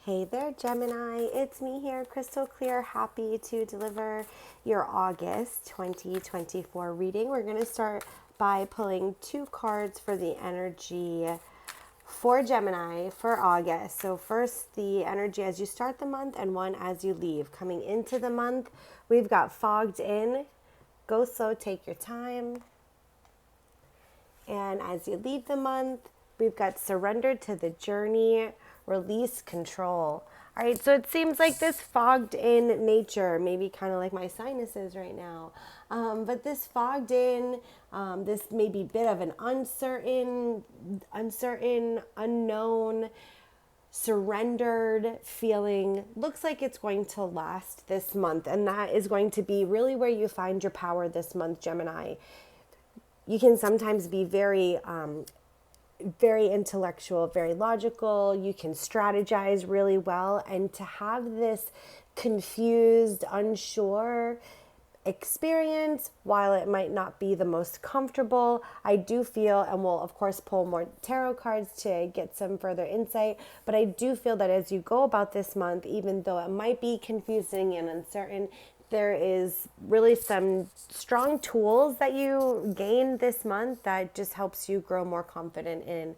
Hey there, Gemini. It's me here, Krystal Clear, happy to deliver your August 2024 reading. We're going to start by pulling two cards for the energy for Gemini for August. So first, the energy as you start the month and one as you leave. Coming into the month, we've got fogged in. Go slow, take your time. And as you leave the month, we've got surrender to the journey, release control. All right, so it seems like this fogged in nature, maybe kind of like my sinuses right now. But this fogged in, this may be a bit of an uncertain, unknown, surrendered feeling. Looks like it's going to last this month. And that is going to be really where you find your power this month, Gemini. You can sometimes be very intellectual, very logical. You can strategize really well. And to have this confused, unsure experience, while it might not be the most comfortable, I do feel, and we'll of course pull more tarot cards to get some further insight, but I do feel that as you go about this month, even though it might be confusing and uncertain, there is really some strong tools that you gain this month that just helps you grow more confident in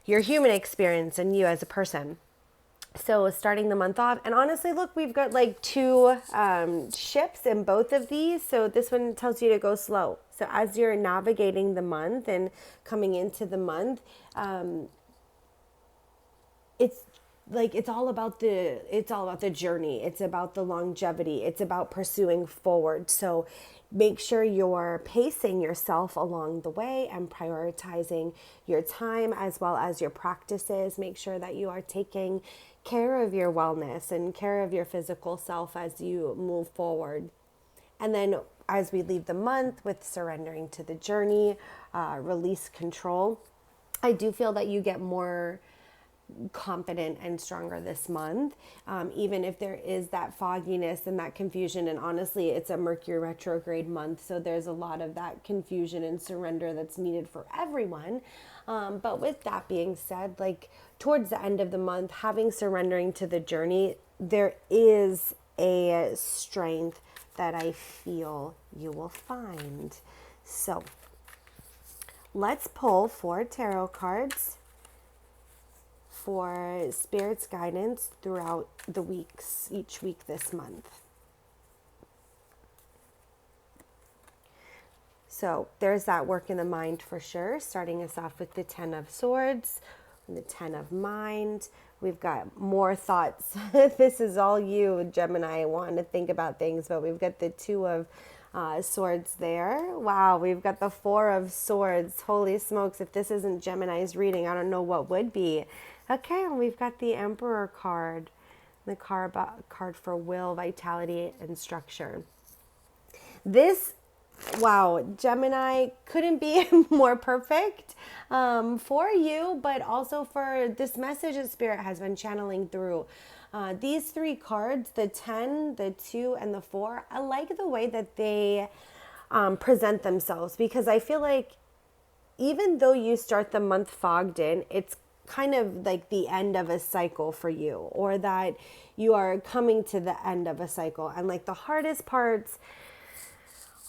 your human experience and you as a person. So starting the month off, and honestly, look, we've got like two ships in both of these. So this one tells you to go slow. So as you're navigating the month and coming into the month, it's all about the journey. It's about the longevity. It's about pursuing forward. So make sure you're pacing yourself along the way and prioritizing your time as well as your practices. Make sure that you are taking care of your wellness and care of your physical self as you move forward. And then as we leave the month with surrendering to the journey, release control, I do feel that you get more confident and stronger this month, even if there is that fogginess and that confusion. And honestly, it's a Mercury retrograde month, so there's a lot of that confusion and surrender that's needed for everyone. But with that being said, like towards the end of the month, having surrendering to the journey, there is a strength that I feel you will find. So let's pull 4 tarot cards for Spirit's guidance throughout the weeks, each week this month. So there's that work in the mind for sure, starting us off with the 10 of Swords, the 10 of Mind. We've got more thoughts. This is all you, Gemini, wanting to think about things, but we've got the 2 of Swords there. Wow, we've got the 4 of Swords. Holy smokes, if this isn't Gemini's reading, I don't know what would be. Okay, and we've got the Emperor card, the card for will, vitality, and structure. This, wow, Gemini couldn't be more perfect for you, but also for this message that Spirit has been channeling through. These 3 cards, the 10, the 2, and the 4, I like the way that they present themselves, because I feel like even though you start the month fogged in, it's kind of like the end of a cycle for you, or that you are coming to the end of a cycle, and like the hardest parts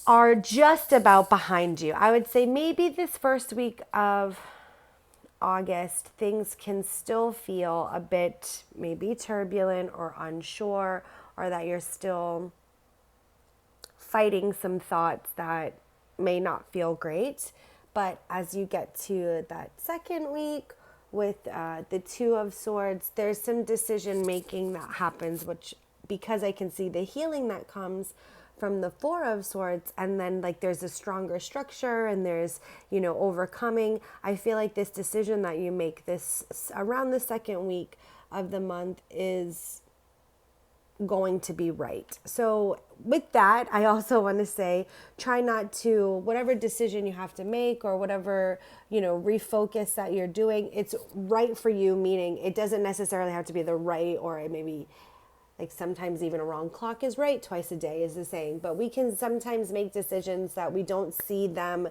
are just about behind you. I would say maybe this first week of August, things can still feel a bit maybe turbulent or unsure, or that you're still fighting some thoughts that may not feel great. But as you get to that second week with the 2 of Swords, there's some decision making that happens, which, because I can see the healing that comes from the 4 of Swords, and then like there's a stronger structure and there's, overcoming. I feel like this decision that you make this around the second week of the month is going to be right. So with that, I also want to say, try not to, whatever decision you have to make or whatever, refocus that you're doing, it's right for you, meaning it doesn't necessarily have to be the right, or it may be like sometimes even a wrong clock is right twice a day is the saying, but we can sometimes make decisions that we don't see them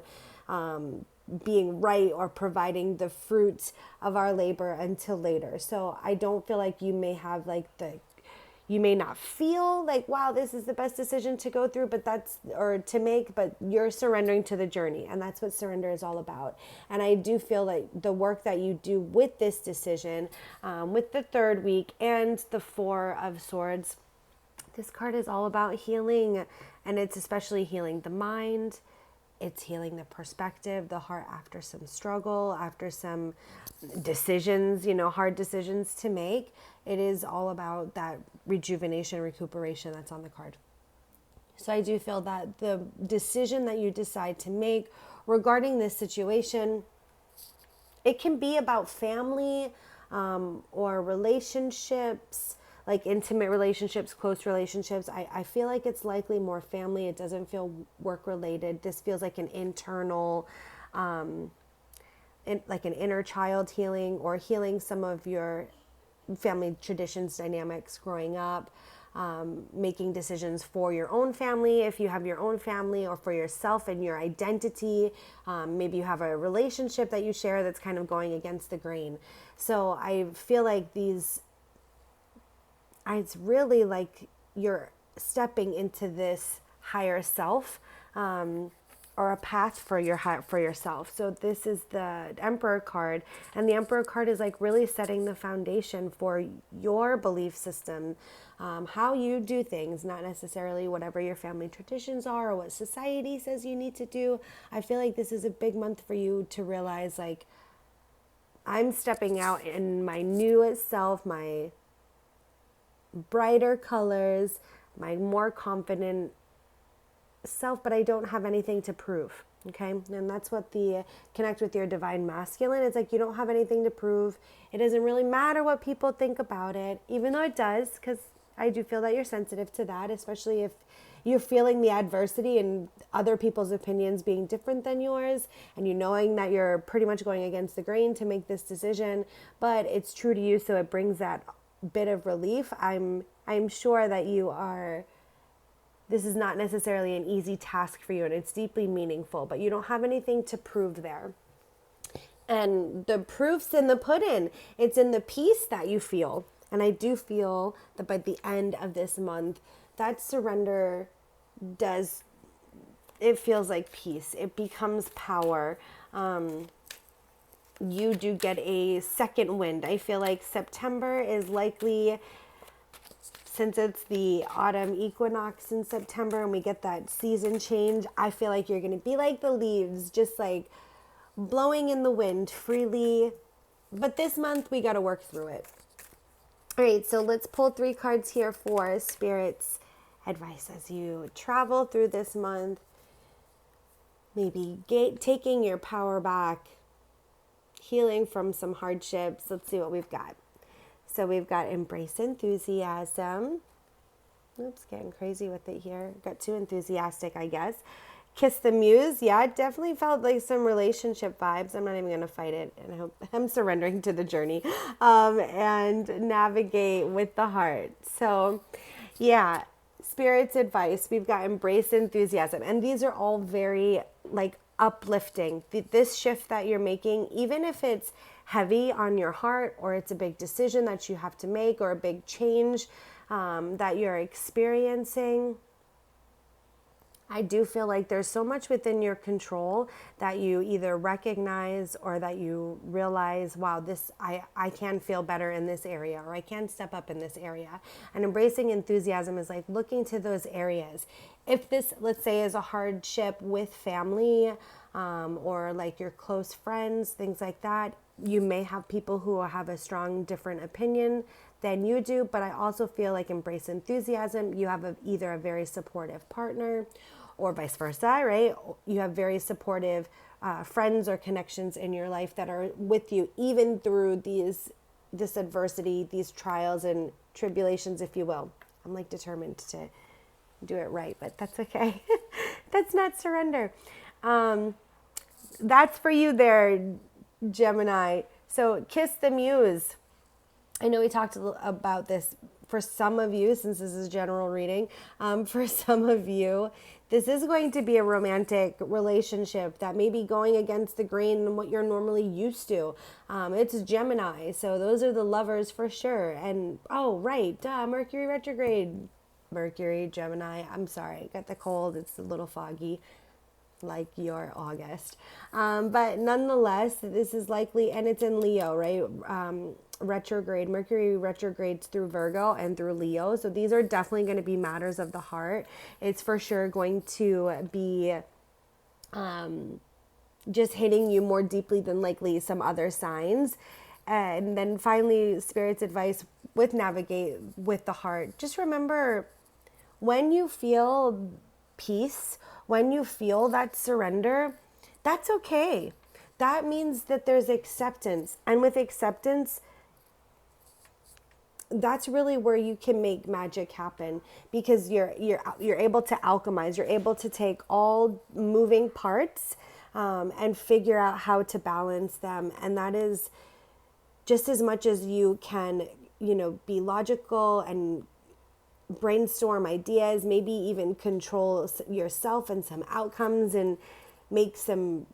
being right or providing the fruits of our labor until later. So I don't feel like you may have like you may not feel like, wow, this is the best decision to go through, or to make, but you're surrendering to the journey. And that's what surrender is all about. And I do feel like the work that you do with this decision, with the third week and the Four of Swords, this card is all about healing. And it's especially healing the mind. It's healing the perspective, the heart after some struggle, after some decisions, hard decisions to make. It is all about that rejuvenation, recuperation that's on the card. So I do feel that the decision that you decide to make regarding this situation, it can be about family or relationships, like intimate relationships, close relationships. I feel like it's likely more family. It doesn't feel work related. This feels like an internal, like an inner child healing, or healing some of your family traditions, dynamics growing up, making decisions for your own family, if you have your own family, or for yourself and your identity. Maybe you have a relationship that you share that's kind of going against the grain. So I feel like it's really like you're stepping into this higher self, or a path for yourself. So this is the Emperor card, and the Emperor card is like really setting the foundation for your belief system, how you do things, not necessarily whatever your family traditions are or what society says you need to do. I feel like this is a big month for you to realize, like, I'm stepping out in my newest self, my brighter colors, my more confident self, but I don't have anything to prove. Okay. And that's what the connect with your divine masculine. It's like, you don't have anything to prove. It doesn't really matter what people think about it, even though it does, because I do feel that you're sensitive to that, especially if you're feeling the adversity and other people's opinions being different than yours, and you knowing that you're pretty much going against the grain to make this decision, but it's true to you. So it brings that bit of relief. I'm sure that this is not necessarily an easy task for you, and it's deeply meaningful, but you don't have anything to prove there. And the proof's in the pudding. It's in the peace that you feel. And I do feel that by the end of this month, that surrender it feels like peace. It becomes power. You do get a second wind. I feel like September is likely, since it's the autumn equinox in September and we get that season change, I feel like you're going to be like the leaves, just like blowing in the wind freely. But this month we got to work through it. All right, so let's pull 3 cards here for Spirit's advice as you travel through this month. Maybe taking your power back, healing from some hardships. Let's see what we've got. So we've got embrace enthusiasm. Oops, getting crazy with it here. Got too enthusiastic, I guess. Kiss the muse. Yeah, it definitely felt like some relationship vibes. I'm not even going to fight it. And I'm surrendering to the journey. And navigate with the heart. So, yeah, Spirit's advice. We've got embrace enthusiasm. And these are all very, like, uplifting. This shift that you're making, even if it's heavy on your heart, or it's a big decision that you have to make, or a big change that you're experiencing, I do feel like there's so much within your control that you either recognize or that you realize, wow, I can feel better in this area, or I can step up in this area. And embracing enthusiasm is like looking to those areas. If this, let's say, is a hardship with family, or like your close friends, things like that, you may have people who have a strong different opinion than you do, but I also feel like embrace enthusiasm. You have either a very supportive partner, or vice versa, right? You have very supportive friends or connections in your life that are with you even through this adversity, these trials and tribulations, if you will. I'm like determined to do it right, but that's okay. That's not surrender. That's for you there, Gemini. So kiss the muse. I know we talked about this for some of you, since this is general reading, for some of you, this is going to be a romantic relationship that may be going against the grain and what you're normally used to. It's Gemini, so those are the lovers for sure. And oh, right, Mercury retrograde. Mercury, Gemini. I'm sorry, got the cold. It's a little foggy, like your August. But nonetheless, this is likely, and it's in Leo, right? Retrograde. Mercury retrogrades through Virgo and through Leo. So these are definitely going to be matters of the heart. It's for sure going to be just hitting you more deeply than likely some other signs. And then finally, Spirit's advice with navigate with the heart. Just remember, when you feel peace, when you feel that surrender, that's okay. That means that there's acceptance. And with acceptance, that's really where you can make magic happen, because you're able to alchemize. You're able to take all moving parts and figure out how to balance them. And that is just as much as you can, be logical and brainstorm ideas, maybe even control yourself and some outcomes and make some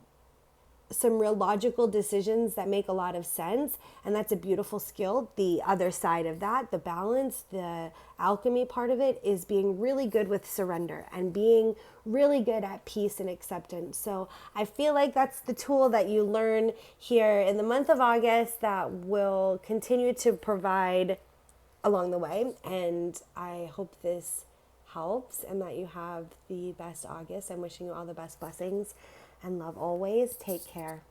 real logical decisions that make a lot of sense. And that's a beautiful skill. The other side of that, the balance, the alchemy part of it, is being really good with surrender and being really good at peace and acceptance. So I feel like that's the tool that you learn here in the month of August that will continue to provide along the way. And I hope this helps and that you have the best August. I'm wishing you all the best blessings and love always. Take care.